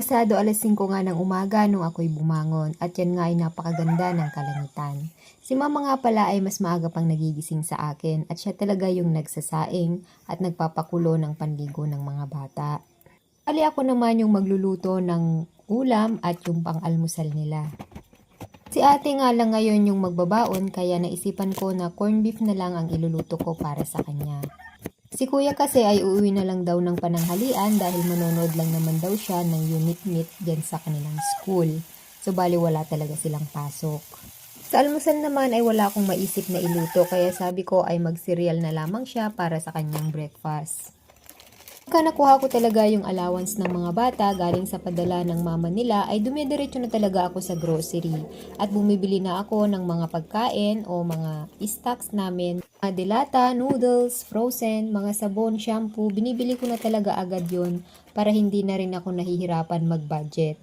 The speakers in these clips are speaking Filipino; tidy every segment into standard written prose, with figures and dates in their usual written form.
Pasado 5:00 nga ng umaga nung ako'y bumangon at yan nga ay napakaganda ng kalangitan. Si mama nga pala ay mas maaga pang nagigising sa akin at siya talaga yung nagsasaing at nagpapakulo ng panligo ng mga bata. Ali ako naman yung magluluto ng ulam at yung pang-almusal nila. Si ate nga lang ngayon yung magbabaon kaya naisipan ko na corned beef na lang ang iluluto ko para sa kanya. Si kuya kasi ay uuwi na lang daw ng pananghalian dahil manonood lang naman daw siya ng unit meet dyan sa kanilang school. So bali wala talaga silang pasok. Sa almusal naman ay wala akong maisip na iluto kaya sabi ko ay mag-cereal na lamang siya para sa kanyang breakfast. Pagka nakuha ko talaga yung allowance ng mga bata galing sa padala ng mama nila ay dumidiretso na talaga ako sa grocery at bumibili na ako ng mga pagkain o mga stocks namin. Mga dilata, noodles, frozen, mga sabon, shampoo, binibili ko na talaga agad yon para hindi na rin ako nahihirapan mag-budget.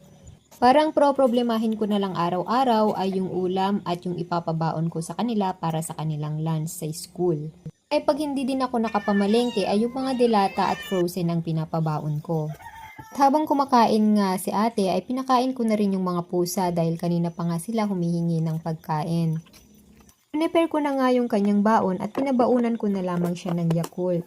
Parang problemahin ko na lang araw-araw ay yung ulam at yung ipapabaon ko sa kanila para sa kanilang lunch sa school. Ay pag hindi din ako nakapamalengke ay yung mga dilata at frozen ang pinapabaon ko. At habang kumakain nga si ate ay pinakain ko na rin yung mga pusa dahil kanina pa nga sila humihingi ng pagkain. Prepare ko na nga yung kanyang baon at pinabaunan ko na lamang siya ng Yakult.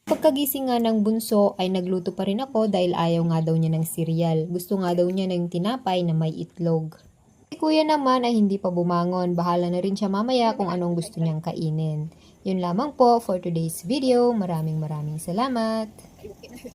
Pagkagising nga ng bunso ay nagluto pa rin ako dahil ayaw nga daw niya ng cereal. Gusto nga daw niya ng tinapay na may itlog. Si kuya naman ay hindi pa bumangon. Bahala na rin siya mamaya kung anong gusto niyang kainin. Yun lamang po for today's video. Maraming salamat.